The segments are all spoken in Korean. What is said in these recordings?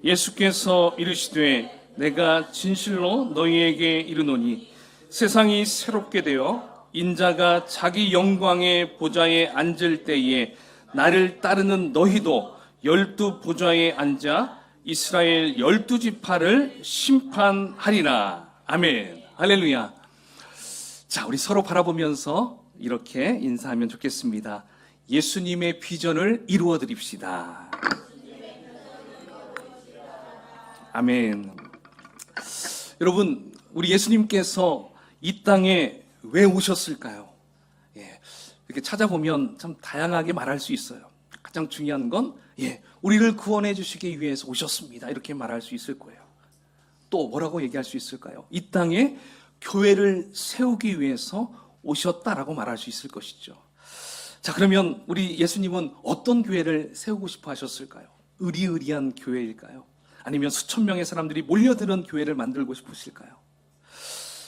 예수께서 이르시되 내가 진실로 너희에게 이르노니 세상이 새롭게 되어 인자가 자기 영광의 보좌에 앉을 때에 나를 따르는 너희도 12 보좌에 앉아 이스라엘 12지파를 심판하리라. 아멘. 할렐루야. 자, 우리 서로 바라보면서 이렇게 인사하면 좋겠습니다. 예수님의 비전을 이루어 드립시다. 아멘. 여러분, 우리 예수님께서 이 땅에 왜 오셨을까요? 이렇게 찾아보면 참 다양하게 말할 수 있어요. 가장 중요한 건 우리를 구원해 주시기 위해서 오셨습니다. 이렇게 말할 수 있을 거예요. 또 뭐라고 얘기할 수 있을까요? 이 땅에 교회를 세우기 위해서 오셨다라고 말할 수 있을 것이죠. 자, 그러면 우리 예수님은 어떤 교회를 세우고 싶어 하셨을까요? 의리의리한 교회일까요? 아니면 수천 명의 사람들이 몰려드는 교회를 만들고 싶으실까요?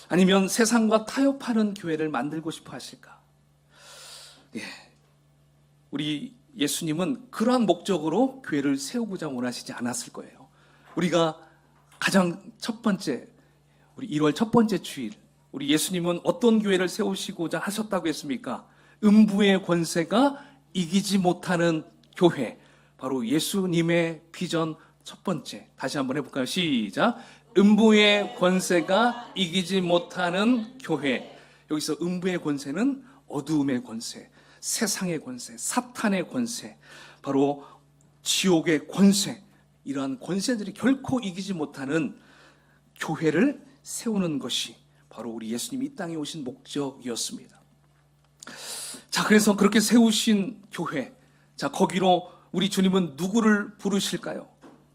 아니면 세상과 타협하는 교회를 만들고 싶어 하실까? 우리 예수님은 그러한 목적으로 교회를 세우고자 원하시지 않았을 거예요. 우리가 가장 첫 번째, 우리 1월 첫 번째 주일, 우리 예수님은 어떤 교회를 세우시고자 하셨다고 했습니까? 음부의 권세가 이기지 못하는 교회, 바로 예수님의 비전 첫 번째. 다시 한번 해볼까요? 시작. 음부의 권세가 이기지 못하는 교회. 여기서 음부의 권세는 어두움의 권세, 세상의 권세, 사탄의 권세, 바로 지옥의 권세, 이러한 권세들이 결코 이기지 못하는 교회를 세우는 것이 바로 우리 예수님이 이 땅에 오신 목적이었습니다. 자, 그래서 그렇게 세우신 교회, 자, 거기로 우리 주님은 누구를 부르실까요?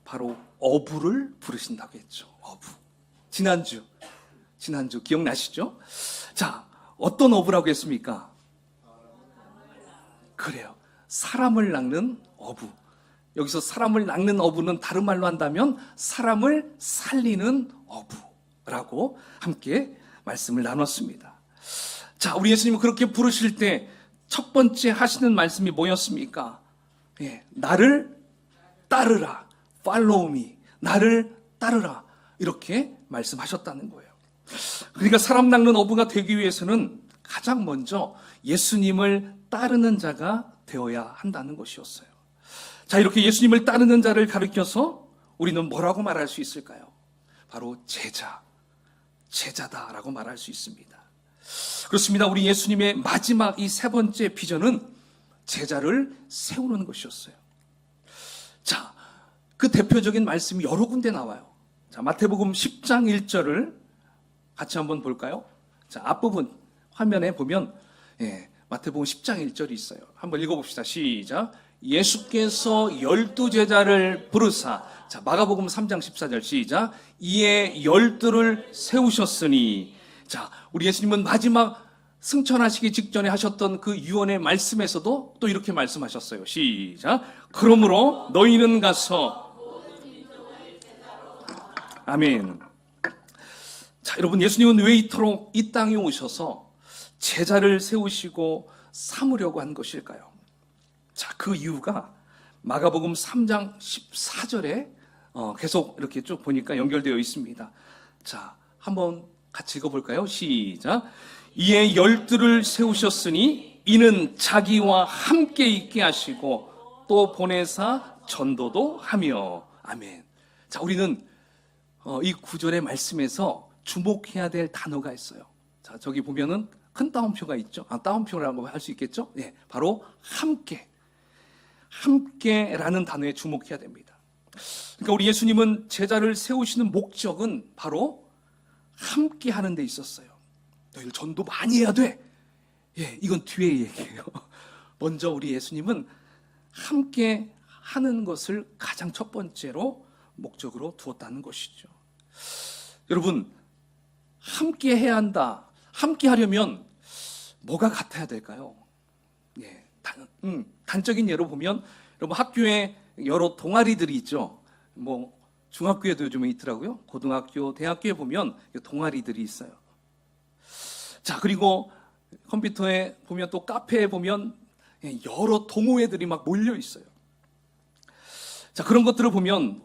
바로 어부를 부르신다고 했죠. 어부. 지난주 기억나시죠? 자, 어떤 어부라고 했습니까? 그래요. 사람을 낚는 어부. 여기서 사람을 낚는 어부는 다른 말로 한다면 사람을 살리는 어부라고 함께 말씀을 나눴습니다. 자, 우리 예수님은 그렇게 부르실 때 첫 번째 하시는 말씀이 뭐였습니까? 나를 따르라. Follow me. 나를 따르라. 이렇게 말씀하셨다는 거예요. 그러니까 사람 낚는 어부가 되기 위해서는 가장 먼저 예수님을 따르는 자가 되어야 한다는 것이었어요. 자, 이렇게 예수님을 따르는 자를 가리켜서 우리는 뭐라고 말할 수 있을까요? 바로 제자다라고 말할 수 있습니다. 그렇습니다. 우리 예수님의 마지막 이 세 번째 비전은 제자를 세우는 것이었어요. 자, 그 대표적인 말씀이 여러 군데 나와요. 자, 마태복음 10장 1절을 같이 한번 볼까요? 자, 앞부분 화면에 보면 마태복음 10장 1절이 있어요. 한번 읽어봅시다. 시작. 예수께서 12제자를 부르사. 자, 마가복음 3장 14절 시작. 이에 12를 세우셨으니. 자, 우리 예수님은 마지막 승천하시기 직전에 하셨던 그 유언의 말씀에서도 또 이렇게 말씀하셨어요. 시작. 그러므로 너희는 가서. 아멘. 자, 여러분, 예수님은 왜 이토록 이 땅에 오셔서 제자를 세우시고 삼으려고 한 것일까요? 자, 그 이유가 마가복음 3장 14절에 계속 이렇게 쭉 보니까 연결되어 있습니다. 자, 한번 같이 읽어볼까요? 시작. 이에 12를 세우셨으니 이는 자기와 함께 있게 하시고 또 보내사 전도도 하며. 아멘. 자, 우리는 이 구절의 말씀에서 주목해야 될 단어가 있어요. 자, 저기 보면은 큰 따옴표가 있죠. 따옴표라고 할 수 있겠죠? 바로 함께라는 단어에 주목해야 됩니다. 그러니까 우리 예수님은 제자를 세우시는 목적은 바로 함께 하는 데 있었어요. 너희들 전도 많이 해야 돼. 이건 뒤에 얘기예요. 먼저 우리 예수님은 함께 하는 것을 가장 첫 번째로 목적으로 두었다는 것이죠. 여러분, 함께 해야 한다. 함께 하려면 뭐가 같아야 될까요? 단적인 예로 보면 여러분 학교에 여러 동아리들이 있죠. 뭐 중학교에도 요즘에 있더라고요. 고등학교, 대학교에 보면 동아리들이 있어요. 자, 그리고 컴퓨터에 보면 또 카페에 보면 여러 동호회들이 막 몰려 있어요. 자, 그런 것들을 보면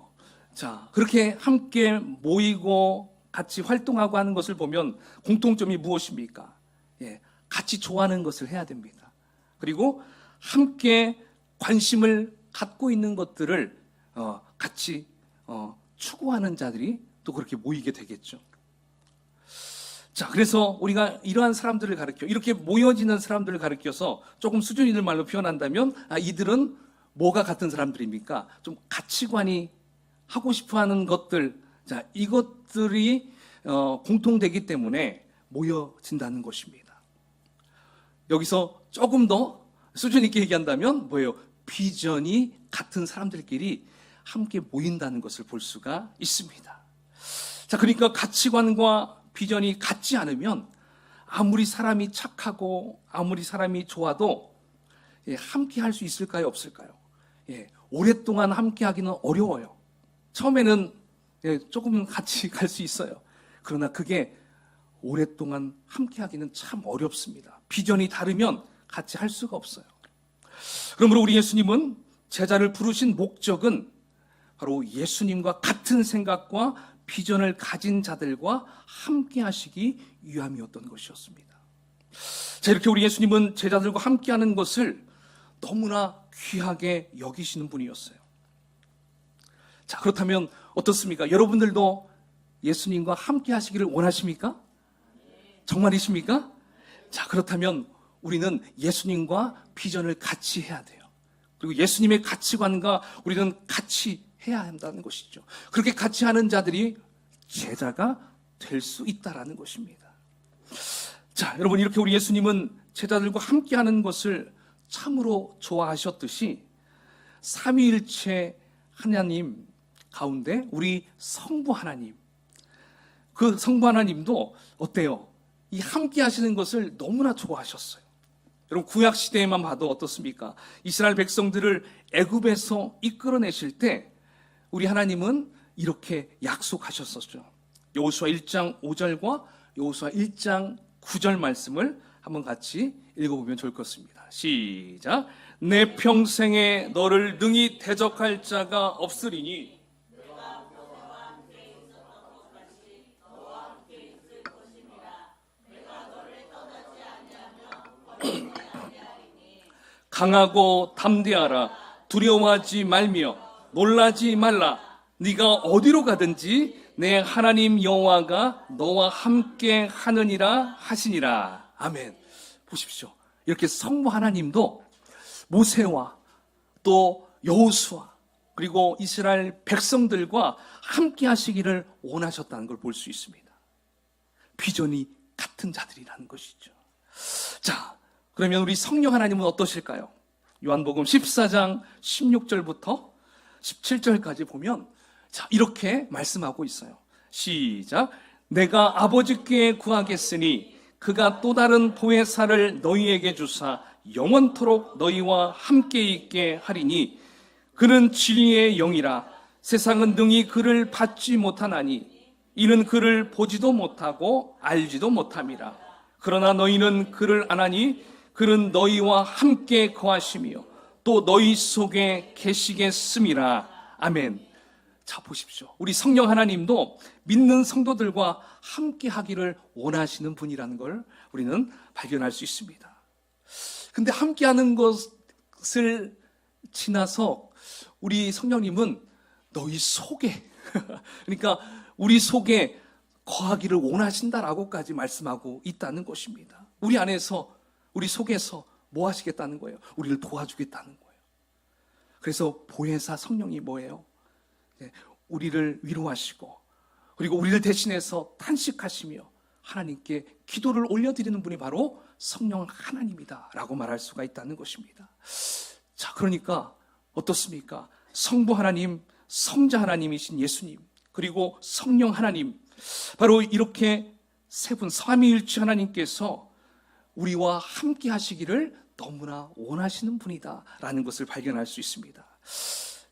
자, 그렇게 함께 모이고 같이 활동하고 하는 것을 보면 공통점이 무엇입니까? 예, 같이 좋아하는 것을 해야 됩니다. 그리고 함께 관심을 갖고 있는 것들을 같이 추구하는 자들이 또 그렇게 모이게 되겠죠. 자, 그래서 우리가 이러한 사람들을 가르쳐, 이렇게 모여지는 사람들을 가르쳐서 조금 수준 있는 말로 표현한다면, 이들은 뭐가 같은 사람들입니까? 좀 가치관이 하고 싶어 하는 것들, 자, 이것들이 공통되기 때문에 모여진다는 것입니다. 여기서 조금 더 수준 있게 얘기한다면 뭐예요? 비전이 같은 사람들끼리 함께 모인다는 것을 볼 수가 있습니다. 자, 그러니까 가치관과 비전이 같지 않으면 아무리 사람이 착하고 아무리 사람이 좋아도 함께 할 수 있을까요? 없을까요? 오랫동안 함께 하기는 어려워요. 처음에는 조금 같이 갈 수 있어요. 그러나 그게 오랫동안 함께 하기는 참 어렵습니다. 비전이 다르면 같이 할 수가 없어요. 그러므로 우리 예수님은 제자를 부르신 목적은 바로 예수님과 같은 생각과 비전을 가진 자들과 함께 하시기 위함이었던 것이었습니다. 자, 이렇게 우리 예수님은 제자들과 함께 하는 것을 너무나 귀하게 여기시는 분이었어요. 자, 그렇다면 어떻습니까? 여러분들도 예수님과 함께 하시기를 원하십니까? 정말이십니까? 자, 그렇다면 우리는 예수님과 비전을 같이 해야 돼요. 그리고 예수님의 가치관과 우리는 같이 해야 한다는 것이죠. 그렇게 같이 하는 자들이 제자가 될 수 있다라는 것입니다. 자, 여러분, 이렇게 우리 예수님은 제자들과 함께 하는 것을 참으로 좋아하셨듯이 삼위일체 하나님 가운데 우리 성부 하나님, 그 성부 하나님도 어때요? 이 함께 하시는 것을 너무나 좋아하셨어요. 여러분, 구약 시대에만 봐도 어떻습니까? 이스라엘 백성들을 애굽에서 이끌어내실 때 우리 하나님은 이렇게 약속하셨었죠. 여호수아 1장 5절과 여호수아 1장 9절 말씀을 한번 같이 읽어보면 좋을 것 같습니다. 시작. 내 평생에 너를 능히 대적할 자가 없으리니 강하고 담대하라. 두려워하지 말며 놀라지 말라. 네가 어디로 가든지 내 하나님 여호와가 너와 함께 하느니라 하시니라. 아멘. 보십시오. 이렇게 성부 하나님도 모세와 또 여호수아 그리고 이스라엘 백성들과 함께 하시기를 원하셨다는 걸 볼 수 있습니다. 비전이 같은 자들이라는 것이죠. 자, 그러면 우리 성령 하나님은 어떠실까요? 요한복음 14장 16절부터 17절까지 보면 자, 이렇게 말씀하고 있어요. 시작. 내가 아버지께 구하겠으니 그가 또 다른 보혜사를 너희에게 주사 영원토록 너희와 함께 있게 하리니 그는 진리의 영이라. 세상은 능히 그를 받지 못하나니 이는 그를 보지도 못하고 알지도 못함이라. 그러나 너희는 그를 아나니 그는 너희와 함께 거하시며 또 너희 속에 계시겠음이라. 아멘. 자, 보십시오. 우리 성령 하나님도 믿는 성도들과 함께 하기를 원하시는 분이라는 걸 우리는 발견할 수 있습니다. 근데 함께 하는 것을 지나서 우리 성령님은 너희 속에 그러니까 우리 속에 거하기를 원하신다라고까지 말씀하고 있다는 것입니다. 우리 안에서 우리 속에서 뭐 하시겠다는 거예요? 우리를 도와주겠다는 거예요. 그래서 보혜사 성령이 뭐예요? 우리를 위로하시고 그리고 우리를 대신해서 탄식하시며 하나님께 기도를 올려드리는 분이 바로 성령 하나님이다 라고 말할 수가 있다는 것입니다. 자, 그러니까 어떻습니까? 성부 하나님, 성자 하나님이신 예수님 그리고 성령 하나님, 바로 이렇게 세 분 삼위일체 하나님께서 우리와 함께 하시기를 너무나 원하시는 분이다라는 것을 발견할 수 있습니다.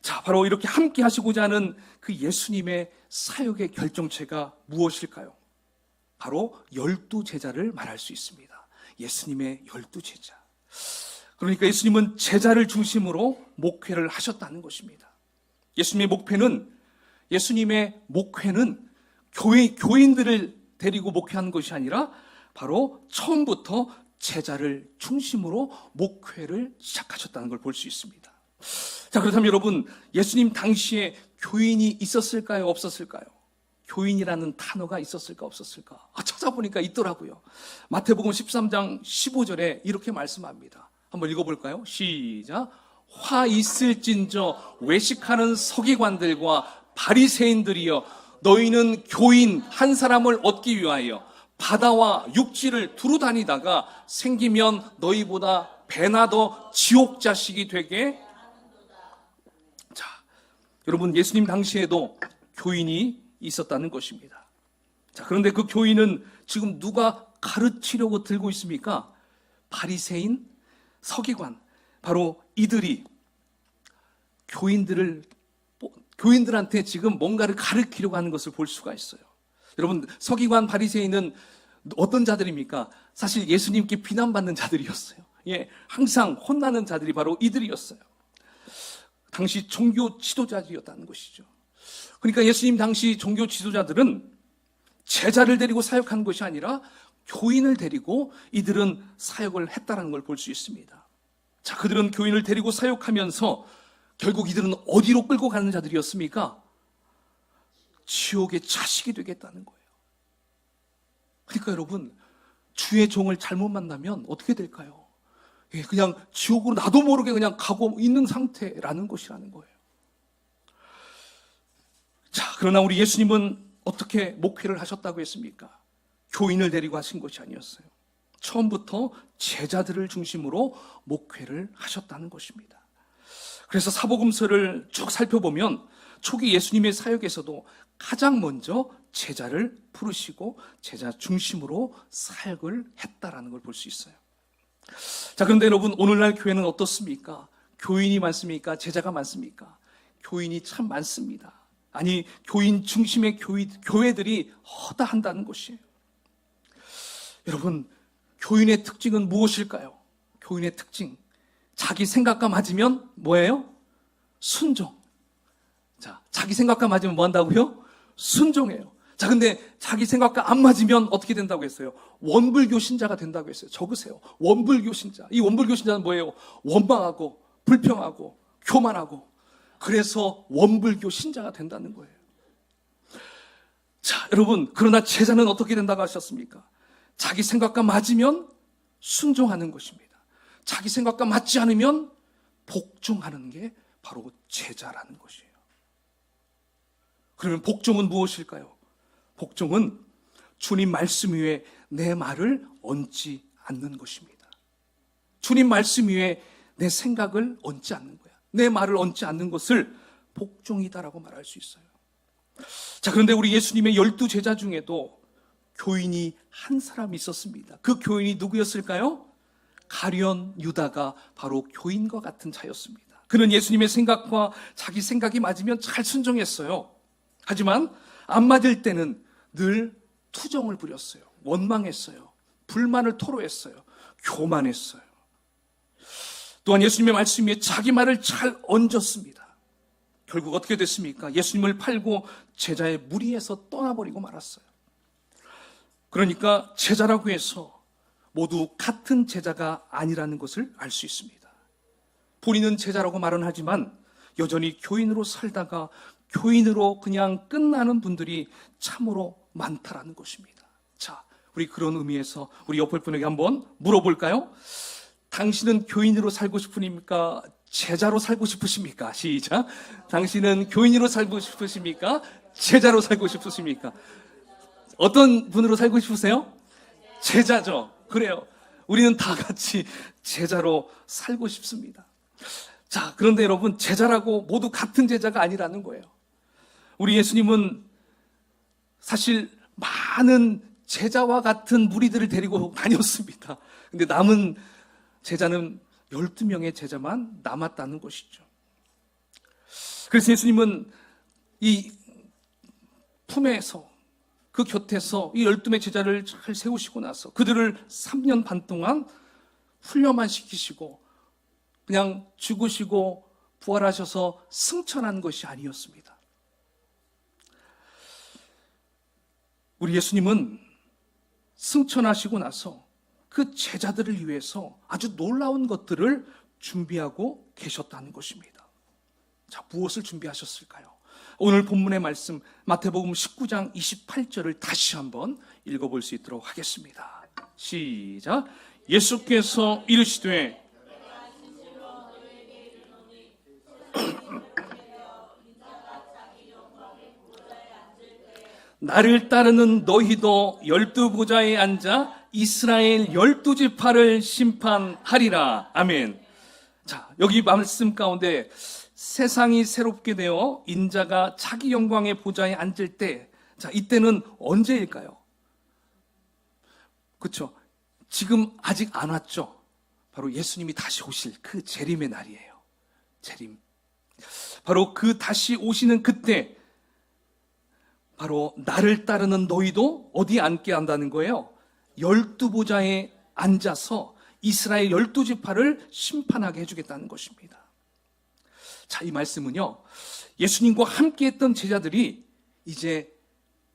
자, 바로 이렇게 함께 하시고자 하는 그 예수님의 사역의 결정체가 무엇일까요? 바로 12제자를 말할 수 있습니다. 예수님의 12제자. 그러니까 예수님은 제자를 중심으로 목회를 하셨다는 것입니다. 예수님의 목표는 예수님의 목회는 교인들을 데리고 목회하는 것이 아니라 바로 처음부터 제자를 중심으로 목회를 시작하셨다는 걸 볼 수 있습니다. 자, 그렇다면 여러분, 예수님 당시에 교인이 있었을까요? 없었을까요? 교인이라는 단어가 있었을까? 없었을까? 찾아보니까 있더라고요. 마태복음 13장 15절에 이렇게 말씀합니다. 한번 읽어볼까요? 시작. 화 있을진저 외식하는 서기관들과 바리새인들이여, 너희는 교인 한 사람을 얻기 위하여 바다와 육지를 두루 다니다가 생기면 너희보다 배나 더 지옥 자식이 되게. 자, 여러분, 예수님 당시에도 교인이 있었다는 것입니다. 자, 그런데 그 교인은 지금 누가 가르치려고 들고 있습니까? 바리새인, 서기관, 바로 이들이 교인들한테 지금 뭔가를 가르치려고 하는 것을 볼 수가 있어요. 여러분, 서기관, 바리새인은 어떤 자들입니까? 사실 예수님께 비난받는 자들이었어요. 예, 항상 혼나는 자들이 바로 이들이었어요. 당시 종교 지도자들이었다는 것이죠. 그러니까 예수님 당시 종교 지도자들은 제자를 데리고 사역한 것이 아니라 교인을 데리고 이들은 사역을 했다는 걸 볼 수 있습니다. 자, 그들은 교인을 데리고 사역하면서 결국 이들은 어디로 끌고 가는 자들이었습니까? 지옥의 자식이 되겠다는 거예요. 그러니까 여러분, 주의 종을 잘못 만나면 어떻게 될까요? 그냥 지옥으로 나도 모르게 그냥 가고 있는 상태라는 것이라는 거예요. 자, 그러나 우리 예수님은 어떻게 목회를 하셨다고 했습니까? 교인을 데리고 하신 것이 아니었어요. 처음부터 제자들을 중심으로 목회를 하셨다는 것입니다. 그래서 사복음서를 쭉 살펴보면 초기 예수님의 사역에서도 가장 먼저 제자를 부르시고 제자 중심으로 사역을 했다라는 걸 볼 수 있어요. 자, 그런데 여러분, 오늘날 교회는 어떻습니까? 교인이 많습니까? 제자가 많습니까? 교인이 참 많습니다. 아니, 교인 중심의 교회들이 허다한다는 것이에요. 여러분, 교인의 특징은 무엇일까요? 교인의 특징, 자기 생각과 맞으면 뭐예요? 순종. 자, 자기 생각과 맞으면 뭐 한다고요? 순종해요. 자, 근데 자기 생각과 안 맞으면 어떻게 된다고 했어요? 원불교 신자가 된다고 했어요. 적으세요. 원불교 신자. 이 원불교 신자는 뭐예요? 원망하고 불평하고 교만하고, 그래서 원불교 신자가 된다는 거예요. 자, 여러분, 그러나 제자는 어떻게 된다고 하셨습니까? 자기 생각과 맞으면 순종하는 것입니다. 자기 생각과 맞지 않으면 복종하는 게 바로 제자라는 것이에요. 그러면 복종은 무엇일까요? 복종은 주님 말씀 위에 내 말을 얹지 않는 것입니다. 주님 말씀 위에 내 생각을 얹지 않는 거야. 내 말을 얹지 않는 것을 복종이다라고 말할 수 있어요. 자, 그런데 우리 예수님의 12제자 중에도 교인이 한 사람 있었습니다. 그 교인이 누구였을까요? 가룟 유다가 바로 교인과 같은 자였습니다. 그는 예수님의 생각과 자기 생각이 맞으면 잘 순종했어요. 하지만 안 맞을 때는 늘 투정을 부렸어요. 원망했어요. 불만을 토로했어요. 교만했어요. 또한 예수님의 말씀 위에 자기 말을 잘 얹었습니다. 결국 어떻게 됐습니까? 예수님을 팔고 제자의 무리에서 떠나버리고 말았어요. 그러니까 제자라고 해서 모두 같은 제자가 아니라는 것을 알 수 있습니다. 본인은 제자라고 말은 하지만 여전히 교인으로 살다가 교인으로 그냥 끝나는 분들이 참으로 많다라는 것입니다. 자, 우리 그런 의미에서 우리 옆에 분에게 한번 물어볼까요? 당신은 교인으로 살고 싶으십니까? 제자로 살고 싶으십니까? 시작. 당신은 교인으로 살고 싶으십니까? 제자로 살고 싶으십니까? 어떤 분으로 살고 싶으세요? 제자죠. 그래요. 우리는 다 같이 제자로 살고 싶습니다. 자, 그런데 여러분, 제자라고 모두 같은 제자가 아니라는 거예요. 우리 예수님은 사실 많은 제자와 같은 무리들을 데리고 다녔습니다. 근데 남은 제자는 12명의 제자만 남았다는 것이죠. 그래서 예수님은 이 품에서, 그 곁에서 이 12명의 제자를 잘 세우시고 나서 그들을 3년 반 동안 훈련만 시키시고 그냥 죽으시고 부활하셔서 승천한 것이 아니었습니다. 우리 예수님은 승천하시고 나서 그 제자들을 위해서 아주 놀라운 것들을 준비하고 계셨다는 것입니다. 자, 무엇을 준비하셨을까요? 오늘 본문의 말씀 마태복음 19장 28절을 다시 한번 읽어볼 수 있도록 하겠습니다. 시작. 예수께서 이르시되 나를 따르는 너희도 12보좌에 앉아 이스라엘 12지파를 심판하리라. 아멘. 자, 여기 말씀 가운데 세상이 새롭게 되어 인자가 자기 영광의 보좌에 앉을 때, 자, 이때는 언제일까요? 그렇죠? 지금 아직 안 왔죠? 바로 예수님이 다시 오실 그 재림의 날이에요. 재림. 바로 그 다시 오시는 그때, 바로 나를 따르는 너희도 어디에 앉게 한다는 거예요? 12보좌에 앉아서 이스라엘 12지파를 심판하게 해주겠다는 것입니다. 자, 이 말씀은요, 예수님과 함께 했던 제자들이 이제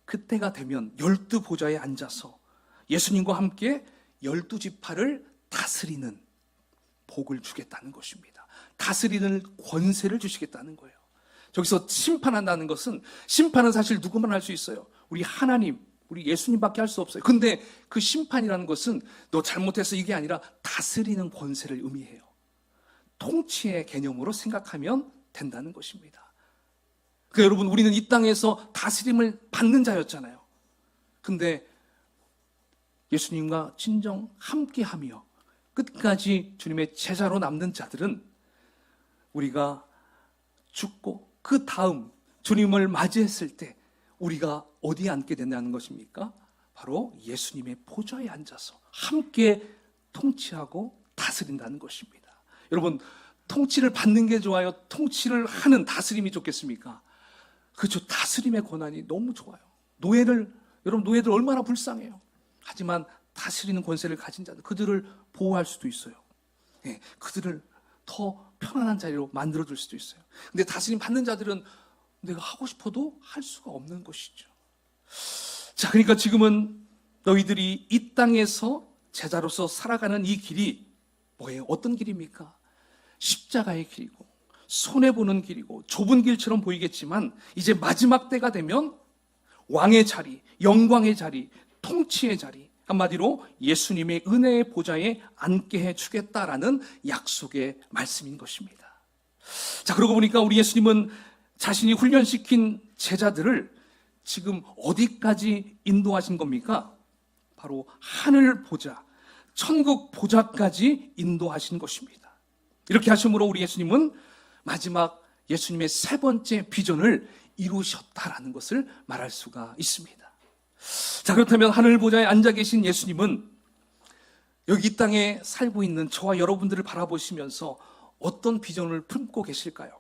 그때가 되면 12보좌에 앉아서 예수님과 함께 12지파를 다스리는 복을 주겠다는 것입니다. 다스리는 권세를 주시겠다는 거예요. 저기서 심판한다는 것은, 심판은 사실 누구만 할 수 있어요. 우리 하나님, 우리 예수님밖에 할 수 없어요. 근데 그 심판이라는 것은 너 잘못해서 이게 아니라 다스리는 권세를 의미해요. 통치의 개념으로 생각하면 된다는 것입니다. 그러니까 여러분, 우리는 이 땅에서 다스림을 받는 자였잖아요. 근데 예수님과 진정 함께하며 끝까지 주님의 제자로 남는 자들은 우리가 죽고 그 다음 주님을 맞이했을 때 우리가 어디에 앉게 된다는 것입니까? 바로 예수님의 보좌에 앉아서 함께 통치하고 다스린다는 것입니다. 여러분, 통치를 받는 게 좋아요? 통치를 하는 다스림이 좋겠습니까? 그렇죠. 다스림의 권한이 너무 좋아요. 여러분, 노예들 얼마나 불쌍해요. 하지만 다스리는 권세를 가진 자들, 그들을 보호할 수도 있어요. 네, 그들을 더 편안한 자리로 만들어줄 수도 있어요. 근데 다스림 받는 자들은 내가 하고 싶어도 할 수가 없는 것이죠. 자, 그러니까 지금은 너희들이 이 땅에서 제자로서 살아가는 이 길이 뭐예요? 어떤 길입니까? 십자가의 길이고 손해보는 길이고 좁은 길처럼 보이겠지만 이제 마지막 때가 되면 왕의 자리, 영광의 자리, 통치의 자리, 한마디로 예수님의 은혜의 보좌에 앉게 해주겠다라는 약속의 말씀인 것입니다. 자, 그러고 보니까 우리 예수님은 자신이 훈련시킨 제자들을 지금 어디까지 인도하신 겁니까? 바로 하늘 보좌, 천국 보좌까지 인도하신 것입니다. 이렇게 하심으로 우리 예수님은 마지막 예수님의 세 번째 비전을 이루셨다라는 것을 말할 수가 있습니다. 자, 그렇다면 하늘 보좌에 앉아 계신 예수님은 여기 이 땅에 살고 있는 저와 여러분들을 바라보시면서 어떤 비전을 품고 계실까요?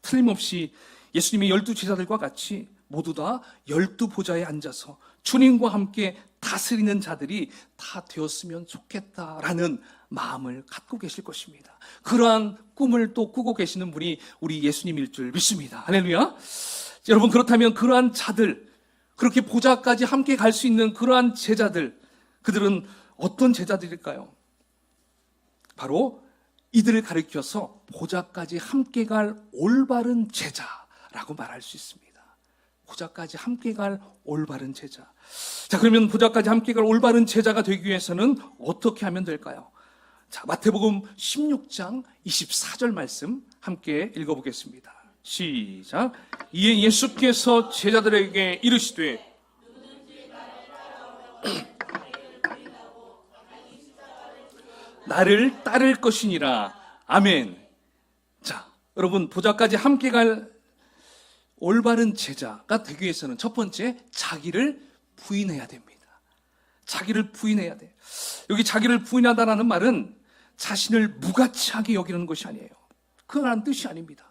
틀림없이 예수님의 12제자들과 같이 모두 다 12보좌에 앉아서 주님과 함께 다스리는 자들이 다 되었으면 좋겠다라는 마음을 갖고 계실 것입니다. 그러한 꿈을 또 꾸고 계시는 분이 우리 예수님일 줄 믿습니다. 할렐루야. 여러분, 그렇다면 그러한 자들, 그렇게 보좌까지 함께 갈 수 있는 그러한 제자들, 그들은 어떤 제자들일까요? 바로 이들을 가리켜서 보좌까지 함께 갈 올바른 제자라고 말할 수 있습니다. 보좌까지 함께 갈 올바른 제자. 자, 그러면 보좌까지 함께 갈 올바른 제자가 되기 위해서는 어떻게 하면 될까요? 자, 마태복음 16장 24절 말씀 함께 읽어보겠습니다. 시작. 이에 예수께서 제자들에게 이르시되 나를 따를 것이니라. 아멘. 자, 여러분, 보좌까지 함께 갈 올바른 제자가 되기 위해서는 첫 번째, 자기를 부인해야 됩니다. 자기를 부인해야 돼. 여기 자기를 부인하다라는 말은 자신을 무가치하게 여기는 것이 아니에요. 그런 뜻이 아닙니다.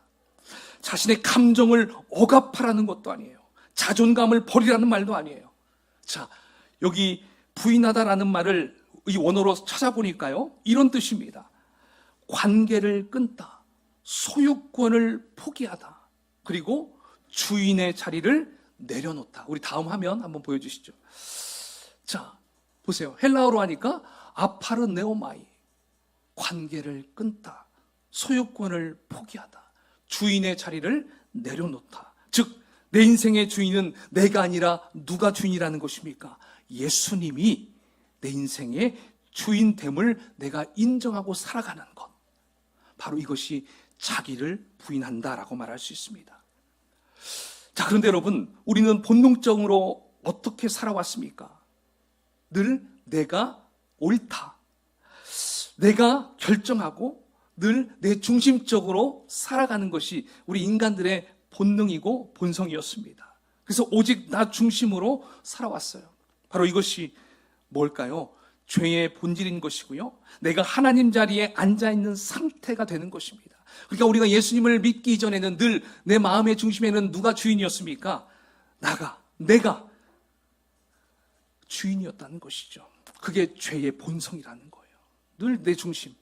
자신의 감정을 억압하라는 것도 아니에요. 자존감을 버리라는 말도 아니에요. 자, 여기 부인하다라는 말을 이 원어로 찾아보니까요, 이런 뜻입니다. 관계를 끊다, 소유권을 포기하다, 그리고 주인의 자리를 내려놓다. 우리 다음 화면 한번 보여주시죠. 자, 보세요. 헬라어로 하니까 아파르네오마이, 관계를 끊다, 소유권을 포기하다, 주인의 자리를 내려놓다. 즉, 내 인생의 주인은 내가 아니라 누가 주인이라는 것입니까? 예수님이 내 인생의 주인됨을 내가 인정하고 살아가는 것. 바로 이것이 자기를 부인한다라고 말할 수 있습니다. 자, 그런데 여러분, 우리는 본능적으로 어떻게 살아왔습니까? 늘 내가 옳다, 내가 결정하고 늘 내 중심적으로 살아가는 것이 우리 인간들의 본능이고 본성이었습니다. 그래서 오직 나 중심으로 살아왔어요. 바로 이것이 뭘까요? 죄의 본질인 것이고요, 내가 하나님 자리에 앉아있는 상태가 되는 것입니다. 그러니까 우리가 예수님을 믿기 이전에는 늘 내 마음의 중심에는 누가 주인이었습니까? 내가 주인이었다는 것이죠. 그게 죄의 본성이라는 거예요. 늘 내 중심.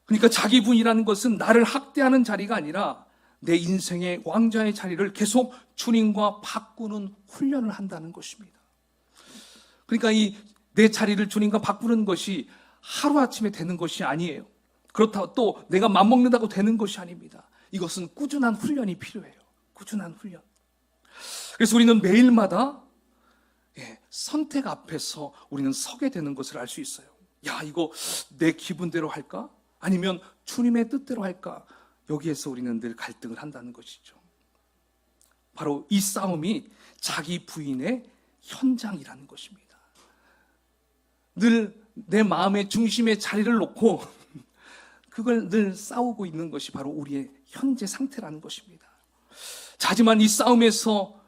그러니까 자기 부인이라는 것은 나를 학대하는 자리가 아니라 내 인생의 왕자의 자리를 계속 주님과 바꾸는 훈련을 한다는 것입니다. 그러니까 내 자리를 주님과 바꾸는 것이 하루아침에 되는 것이 아니에요. 그렇다고 또 내가 맘먹는다고 되는 것이 아닙니다. 이것은 꾸준한 훈련이 필요해요. 꾸준한 훈련. 그래서 우리는 매일마다 선택 앞에서 우리는 서게 되는 것을 알 수 있어요. 야, 이거 내 기분대로 할까? 아니면 주님의 뜻대로 할까? 여기에서 우리는 늘 갈등을 한다는 것이죠. 바로 이 싸움이 자기 부인의 현장이라는 것입니다. 늘 내 마음의 중심에 자리를 놓고 그걸 늘 싸우고 있는 것이 바로 우리의 현재 상태라는 것입니다. 자, 하지만 이 싸움에서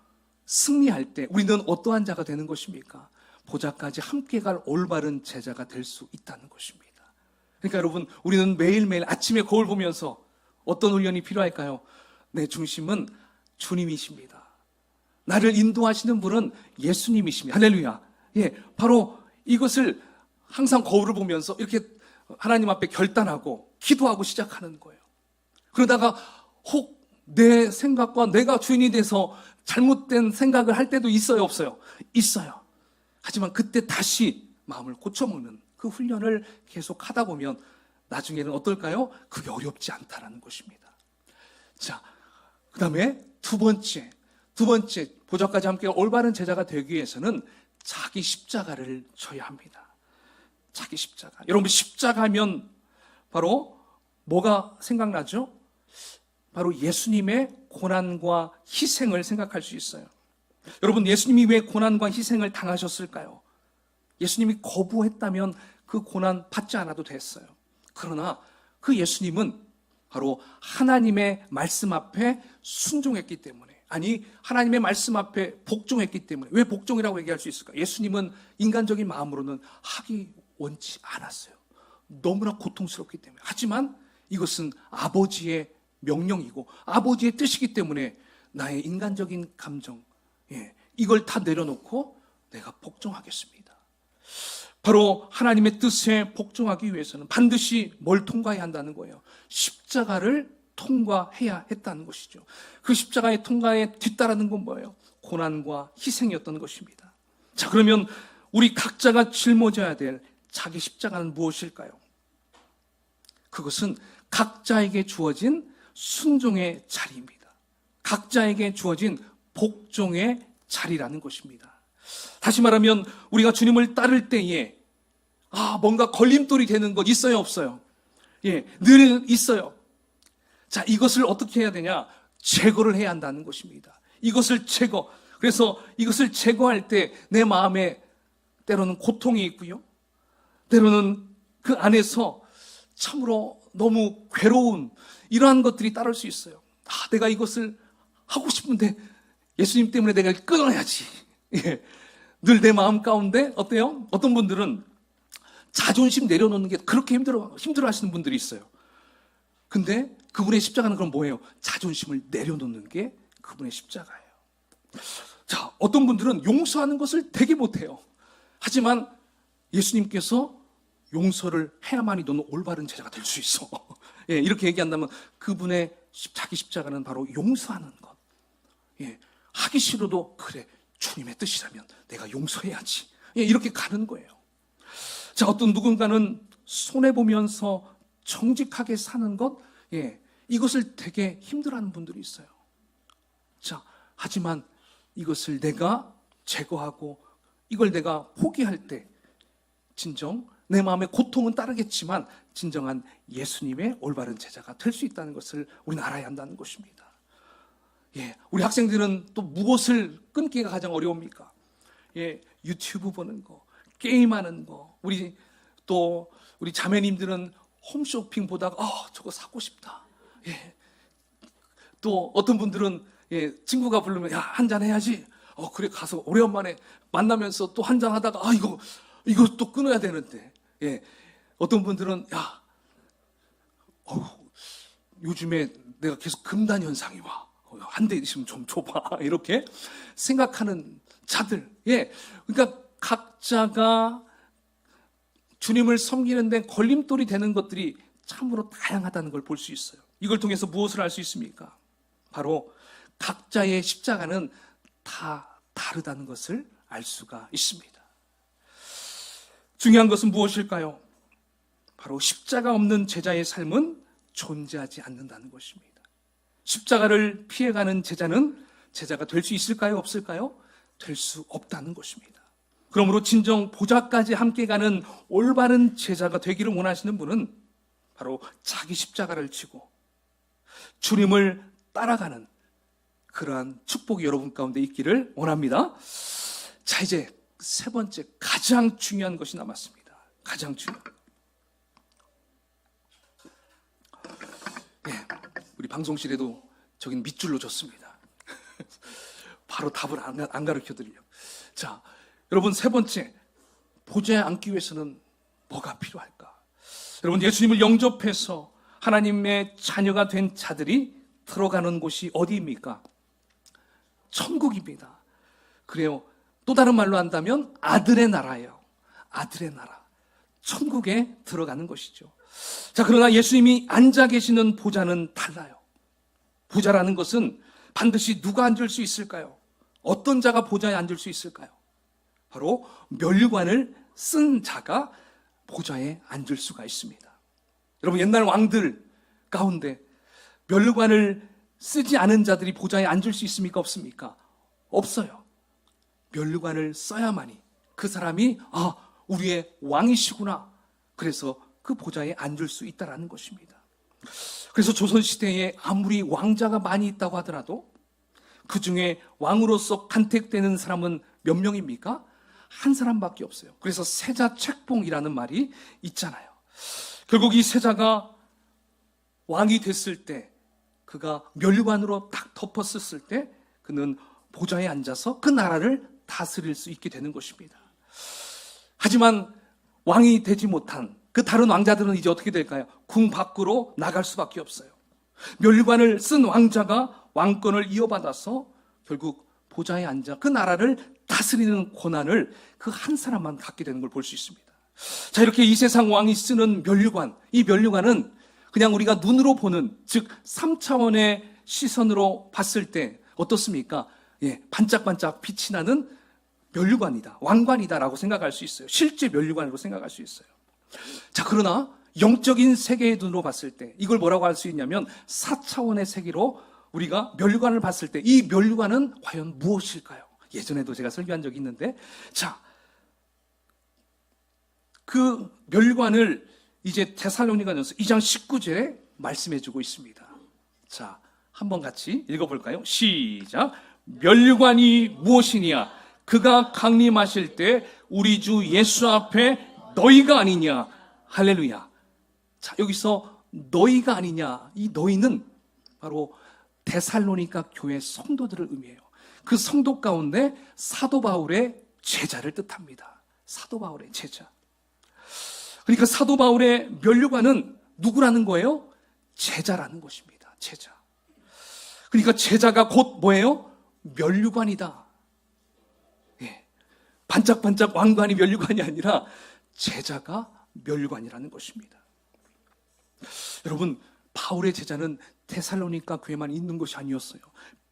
승리할 때 우리는 어떠한 자가 되는 것입니까? 보좌까지 함께 갈 올바른 제자가 될 수 있다는 것입니다. 그러니까 여러분, 우리는 매일매일 아침에 거울 보면서 어떤 훈련이 필요할까요? 내 중심은 주님이십니다. 나를 인도하시는 분은 예수님이십니다. 할렐루야. 바로 이것을 항상 거울을 보면서 이렇게 하나님 앞에 결단하고 기도하고 시작하는 거예요. 그러다가 혹 내 생각과 내가 주인이 돼서 잘못된 생각을 할 때도 있어요, 없어요? 있어요. 하지만 그때 다시 마음을 고쳐먹는 그 훈련을 계속 하다 보면 나중에는 어떨까요? 그게 어렵지 않다라는 것입니다. 자, 그 다음에 두 번째, 보좌까지 함께 올바른 제자가 되기 위해서는 자기 십자가를 져야 합니다. 자기 십자가. 여러분, 십자가면 바로 뭐가 생각나죠? 바로 예수님의 고난과 희생을 생각할 수 있어요. 여러분, 예수님이 왜 고난과 희생을 당하셨을까요? 예수님이 거부했다면 그 고난 받지 않아도 됐어요. 그러나 그 예수님은 바로 하나님의 말씀 앞에 순종했기 때문에, 아니 하나님의 말씀 앞에 복종했기 때문에. 왜 복종이라고 얘기할 수 있을까? 예수님은 인간적인 마음으로는 하기 원치 않았어요. 너무나 고통스럽기 때문에. 하지만 이것은 아버지의 명령이고 아버지의 뜻이기 때문에 나의 인간적인 감정, 이걸 다 내려놓고 내가 복종하겠습니다. 바로 하나님의 뜻에 복종하기 위해서는 반드시 뭘 통과해야 한다는 거예요? 십자가를 통과해야 했다는 것이죠. 그 십자가의 통과에 뒤따르는 건 뭐예요? 고난과 희생이었던 것입니다. 자, 그러면 우리 각자가 짊어져야 될 자기 십자가는 무엇일까요? 그것은 각자에게 주어진 순종의 자리입니다. 각자에게 주어진 복종의 자리라는 것입니다. 다시 말하면 우리가 주님을 따를 때에 뭔가 걸림돌이 되는 것 있어요, 없어요? 늘 있어요. 자, 이것을 어떻게 해야 되냐? 제거를 해야 한다는 것입니다. 이것을 제거. 그래서 이것을 제거할 때 내 마음에 때로는 고통이 있고요, 때로는 그 안에서 참으로 너무 괴로운 이러한 것들이 따를 수 있어요. 내가 이것을 하고 싶은데 예수님 때문에 내가 끊어야지. 늘 내 마음 가운데 어때요? 어떤 분들은 자존심 내려놓는 게 그렇게 힘들어 하시는 분들이 있어요. 근데 그분의 십자가는 그럼 뭐예요? 자존심을 내려놓는 게 그분의 십자가예요. 자, 어떤 분들은 용서하는 것을 되게 못해요. 하지만 예수님께서 용서를 해야만이 너는 올바른 제자가 될 수 있어. 이렇게 얘기한다면 그분의 자기 십자가는 바로 용서하는 것. 하기 싫어도 그래, 주님의 뜻이라면 내가 용서해야지. 예, 이렇게 가는 거예요. 자, 어떤 누군가는 손해보면서 정직하게 사는 것, 예, 이것을 되게 힘들어하는 분들이 있어요. 자, 하지만 이것을 내가 제거하고 이걸 내가 포기할 때 진정 내 마음의 고통은 따르겠지만 진정한 예수님의 올바른 제자가 될 수 있다는 것을 우리는 알아야 한다는 것입니다. 예, 우리 학생들은 또 무엇을 끊기가 가장 어려웁니까? 예, 유튜브 보는 거, 게임하는 거. 우리 자매님들은 홈쇼핑 보다가 저거 사고 싶다. 예, 또 어떤 분들은 예, 친구가 부르면 야, 한잔 해야지. 그래 가서 오래간만에 만나면서 또 한잔 하다가 이거 또 끊어야 되는데. 예, 어떤 분들은 야, 요즘에 내가 계속 금단 현상이 와. 한 대 있으면 좀 줘봐. 이렇게 생각하는 자들. 예, 그러니까 각자가 주님을 섬기는 데 걸림돌이 되는 것들이 참으로 다양하다는 걸 볼 수 있어요. 이걸 통해서 무엇을 알 수 있습니까? 바로 각자의 십자가는 다 다르다는 것을 알 수가 있습니다. 중요한 것은 무엇일까요? 바로 십자가 없는 제자의 삶은 존재하지 않는다는 것입니다. 십자가를 피해가는 제자는 제자가 될 수 있을까요? 없을까요? 될 수 없다는 것입니다. 그러므로 진정 보좌까지 함께 가는 올바른 제자가 되기를 원하시는 분은 바로 자기 십자가를 지고 주님을 따라가는 그러한 축복이 여러분 가운데 있기를 원합니다. 자, 이제 세 번째 가장 중요한 것이 남았습니다. 가장 중요한 것. 예, 우리 방송실에도 저긴 밑줄로 줬습니다. 바로 답을 안 가르쳐 드리려고. 자, 여러분 세 번째, 보좌에 앉기 위해서는 뭐가 필요할까? 여러분, 예수님을 영접해서 하나님의 자녀가 된 자들이 들어가는 곳이 어디입니까? 천국입니다. 그래요. 또 다른 말로 한다면 아들의 나라예요. 아들의 나라. 천국에 들어가는 것이죠. 자, 그러나 예수님이 앉아 계시는 보좌는 달라요. 보좌라는 것은 반드시 누가 앉을 수 있을까요? 어떤 자가 보좌에 앉을 수 있을까요? 바로 멸관을 쓴 자가 보좌에 앉을 수가 있습니다. 여러분, 옛날 왕들 가운데 멸관을 쓰지 않은 자들이 보좌에 앉을 수 있습니까? 없습니까? 없어요. 멸관을 써야만이 그 사람이 우리의 왕이시구나. 그래서 그 보좌에 앉을 수 있다는 것입니다. 그래서 조선시대에 아무리 왕자가 많이 있다고 하더라도 그 중에 왕으로서 간택되는 사람은 몇 명입니까? 한 사람밖에 없어요. 그래서 세자 책봉이라는 말이 있잖아요. 결국 이 세자가 왕이 됐을 때, 그가 멸관으로 딱 덮었을 때 그는 보좌에 앉아서 그 나라를 다스릴 수 있게 되는 것입니다. 하지만 왕이 되지 못한 그 다른 왕자들은 이제 어떻게 될까요? 궁 밖으로 나갈 수밖에 없어요. 멸관을 쓴 왕자가 왕권을 이어받아서 결국 보좌에 앉아 그 나라를 다스리는 권한을 그 한 사람만 갖게 되는 걸 볼 수 있습니다. 자, 이렇게 이 세상 왕이 쓰는 멸관, 이 멸관은 그냥 우리가 눈으로 보는, 즉 3차원의 시선으로 봤을 때 어떻습니까? 예, 반짝반짝 빛이 나는 멸관이다, 왕관이다라고 생각할 수 있어요. 실제 멸관으로 생각할 수 있어요. 자, 그러나 영적인 세계의 눈으로 봤을 때 이걸 뭐라고 할 수 있냐면 4차원의 세계로 우리가 멸관을 봤을 때 이 멸관은 과연 무엇일까요? 예전에도 제가 설교한 적이 있는데, 자, 그 멸관을 이제 데살로니가전서 2장 19절에 말씀해 주고 있습니다. 자, 한번 같이 읽어볼까요? 시작. 멸관이 무엇이냐? 그가 강림하실 때 우리 주 예수 앞에 너희가 아니냐? 할렐루야. 자, 여기서 너희가 아니냐, 이 너희는 바로 데살로니가 교회 성도들을 의미해요. 그 성도 가운데 사도 바울의 제자를 뜻합니다. 사도 바울의 제자. 그러니까 사도 바울의 멸관은 누구라는 거예요? 제자라는 것입니다. 제자. 그러니까 제자가 곧 뭐예요? 멸관이다. 예. 반짝반짝 왕관이 멸관이 아니라 제자가 멸관이라는 것입니다. 여러분, 바울의 제자는 데살로니가 교회만 있는 것이 아니었어요.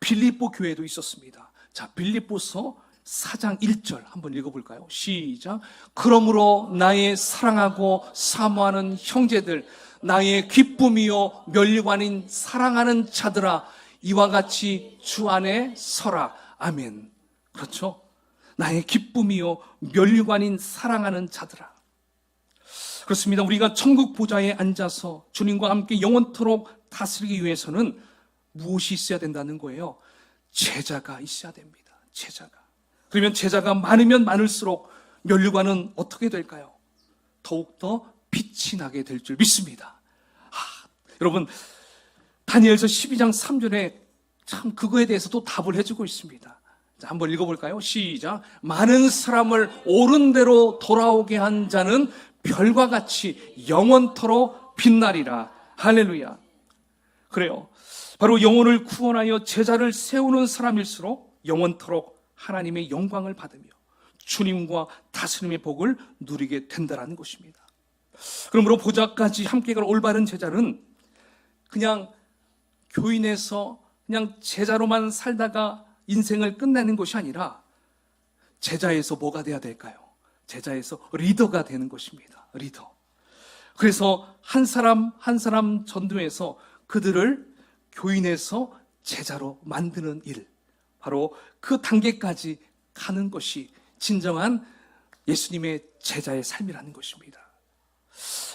빌립보 교회도 있었습니다. 자, 빌립보서 4장 1절 한번 읽어볼까요? 시작. 그러므로 나의 사랑하고 사모하는 형제들, 나의 기쁨이요 멸류관인 사랑하는 자들아, 이와 같이 주 안에 서라. 아멘. 그렇죠? 나의 기쁨이요 멸류관인 사랑하는 자들아. 그렇습니다. 우리가 천국 보좌에 앉아서 주님과 함께 영원토록 다스리기 위해서는 무엇이 있어야 된다는 거예요? 제자가 있어야 됩니다. 제자가. 그러면 제자가 많으면 많을수록 면류관은 어떻게 될까요? 더욱더 빛이 나게 될 줄 믿습니다. 여러분, 다니엘서 12장 3절에 참 그거에 대해서 또 답을 해주고 있습니다. 자, 한번 읽어볼까요? 시작. 많은 사람을 옳은 대로 돌아오게 한 자는 별과 같이 영원토록 빛나리라. 할렐루야. 그래요. 바로 영혼을 구원하여 제자를 세우는 사람일수록 영원토록 하나님의 영광을 받으며 주님과 다스림의 복을 누리게 된다는 것입니다. 그러므로 보좌까지 함께 갈 올바른 제자는 그냥 교인에서 그냥 제자로만 살다가 인생을 끝내는 것이 아니라 제자에서 뭐가 돼야 될까요? 제자에서 리더가 되는 것입니다. 리더. 그래서 한 사람 한 사람 전도해서 그들을 교인에서 제자로 만드는 일, 바로 그 단계까지 가는 것이 진정한 예수님의 제자의 삶이라는 것입니다.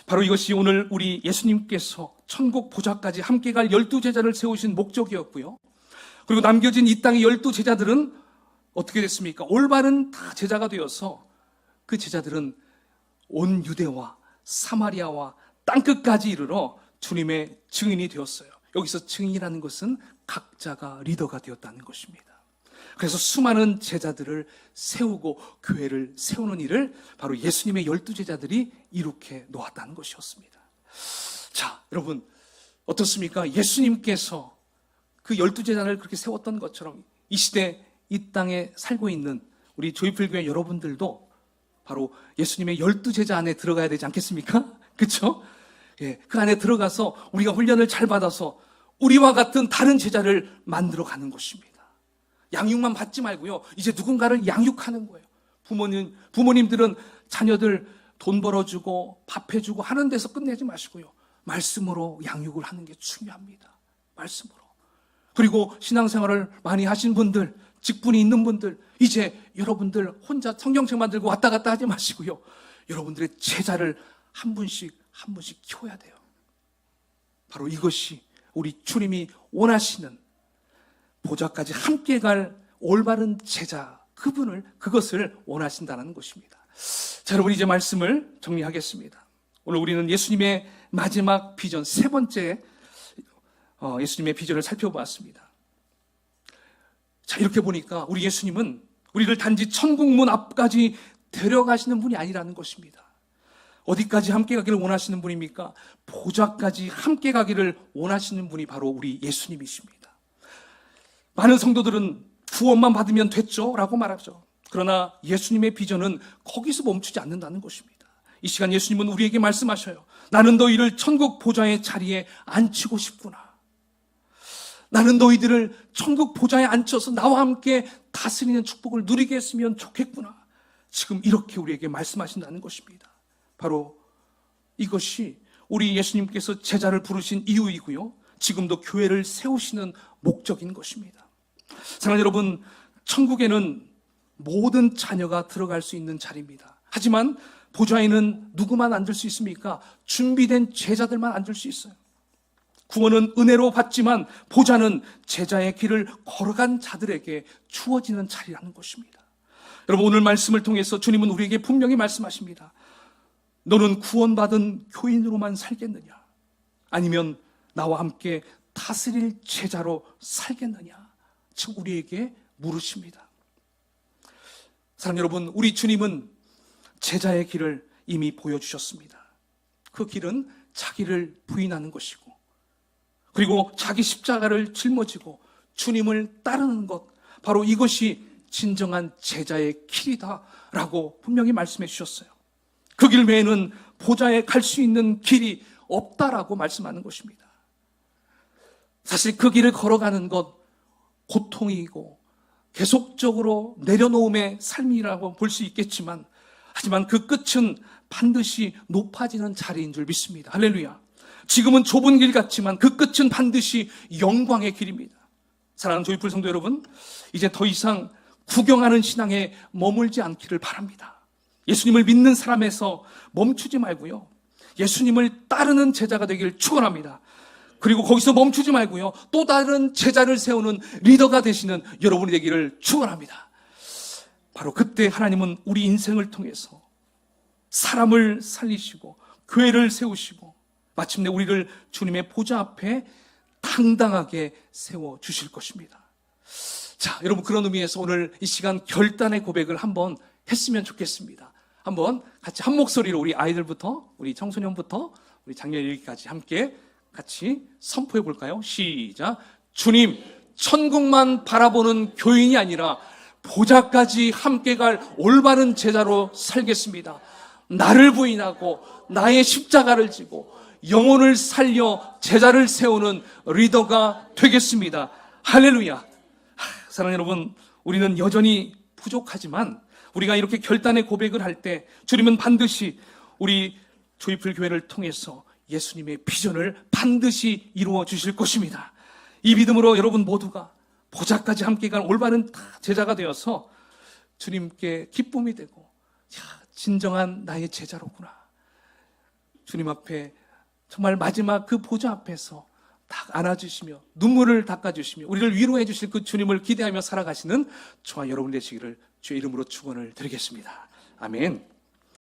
바로 이것이 오늘 우리 예수님께서 천국 보좌까지 함께 갈 12제자를 세우신 목적이었고요. 그리고 남겨진 이 땅의 12제자들은 어떻게 됐습니까? 올바른 다 제자가 되어서 그 제자들은 온 유대와 사마리아와 땅끝까지 이르러 주님의 증인이 되었어요. 여기서 증인이라는 것은 각자가 리더가 되었다는 것입니다. 그래서 수많은 제자들을 세우고 교회를 세우는 일을 바로 예수님의 12제자들이 이룩해 놓았다는 것이었습니다. 자, 여러분 어떻습니까? 예수님께서 그 12제자를 그렇게 세웠던 것처럼 이 시대 이 땅에 살고 있는 우리 조이풀교회 여러분들도 바로 예수님의 12제자 안에 들어가야 되지 않겠습니까? 그렇죠? 예, 그 안에 들어가서 우리가 훈련을 잘 받아서 우리와 같은 다른 제자를 만들어 가는 것입니다. 양육만 받지 말고요, 이제 누군가를 양육하는 거예요. 부모님들은 자녀들 돈 벌어주고 밥 해주고 하는 데서 끝내지 마시고요, 말씀으로 양육을 하는 게 중요합니다. 말씀으로. 그리고 신앙생활을 많이 하신 분들, 직분이 있는 분들, 이제 여러분들 혼자 성경책만 들고 왔다 갔다 하지 마시고요, 여러분들의 제자를 한 분씩 한 분씩 키워야 돼요. 바로 이것이 우리 주님이 원하시는 보좌까지 함께 갈 올바른 제자, 그것을 원하신다는 것입니다. 자, 여러분 이제 말씀을 정리하겠습니다. 오늘 우리는 예수님의 마지막 비전, 세 번째 예수님의 비전을 살펴보았습니다. 자, 이렇게 보니까 우리 예수님은 우리를 단지 천국문 앞까지 데려가시는 분이 아니라는 것입니다. 어디까지 함께 가기를 원하시는 분입니까? 보좌까지 함께 가기를 원하시는 분이 바로 우리 예수님이십니다. 많은 성도들은 구원만 받으면 됐죠 라고 말하죠. 그러나 예수님의 비전은 거기서 멈추지 않는다는 것입니다. 이 시간 예수님은 우리에게 말씀하셔요. 나는 너희를 천국 보좌의 자리에 앉히고 싶구나. 나는 너희들을 천국 보좌에 앉혀서 나와 함께 다스리는 축복을 누리게 했으면 좋겠구나. 지금 이렇게 우리에게 말씀하신다는 것입니다. 바로 이것이 우리 예수님께서 제자를 부르신 이유이고요, 지금도 교회를 세우시는 목적인 것입니다. 사랑하는 여러분, 천국에는 모든 자녀가 들어갈 수 있는 자리입니다. 하지만 보좌에는 누구만 앉을 수 있습니까? 준비된 제자들만 앉을 수 있어요. 구원은 은혜로 받지만 보좌는 제자의 길을 걸어간 자들에게 주어지는 자리라는 것입니다. 여러분, 오늘 말씀을 통해서 주님은 우리에게 분명히 말씀하십니다. 너는 구원받은 교인으로만 살겠느냐? 아니면 나와 함께 다스릴 제자로 살겠느냐? 즉 우리에게 물으십니다. 사랑하는 여러분, 우리 주님은 제자의 길을 이미 보여주셨습니다. 그 길은 자기를 부인하는 것이고, 그리고 자기 십자가를 짊어지고 주님을 따르는 것, 바로 이것이 진정한 제자의 길이다라고 분명히 말씀해 주셨어요. 그 길 외에는 보좌에 갈 수 있는 길이 없다라고 말씀하는 것입니다. 사실 그 길을 걸어가는 것 고통이고 계속적으로 내려놓음의 삶이라고 볼 수 있겠지만, 하지만 그 끝은 반드시 높아지는 자리인 줄 믿습니다. 할렐루야. 지금은 좁은 길 같지만 그 끝은 반드시 영광의 길입니다. 사랑하는 조이풀 성도 여러분, 이제 더 이상 구경하는 신앙에 머물지 않기를 바랍니다. 예수님을 믿는 사람에서 멈추지 말고요, 예수님을 따르는 제자가 되기를 축원합니다. 그리고 거기서 멈추지 말고요, 또 다른 제자를 세우는 리더가 되시는 여러분이 되기를 축원합니다. 바로 그때 하나님은 우리 인생을 통해서 사람을 살리시고 교회를 세우시고 마침내 우리를 주님의 보좌 앞에 당당하게 세워주실 것입니다. 자, 여러분, 그런 의미에서 오늘 이 시간 결단의 고백을 한번 했으면 좋겠습니다. 한번 같이 한 목소리로 우리 아이들부터, 우리 청소년부터, 우리 장년 일기까지 함께 같이 선포해 볼까요? 시작. 주님, 천국만 바라보는 교인이 아니라 보좌까지 함께 갈 올바른 제자로 살겠습니다. 나를 부인하고 나의 십자가를 지고 영혼을 살려 제자를 세우는 리더가 되겠습니다. 할렐루야. 사랑하는 여러분, 우리는 여전히 부족하지만 우리가 이렇게 결단의 고백을 할 때 주님은 반드시 우리 조이풀 교회를 통해서 예수님의 비전을 반드시 이루어 주실 것입니다. 이 믿음으로 여러분 모두가 보좌까지 함께 간 올바른 제자가 되어서 주님께 기쁨이 되고, 진정한 나의 제자로구나, 주님 앞에 정말 마지막 그 보좌 앞에서 딱 안아주시며 눈물을 닦아주시며 우리를 위로해 주실 그 주님을 기대하며 살아가시는 저와 여러분 되시기를 주의 이름으로 축원을 드리겠습니다. 아멘.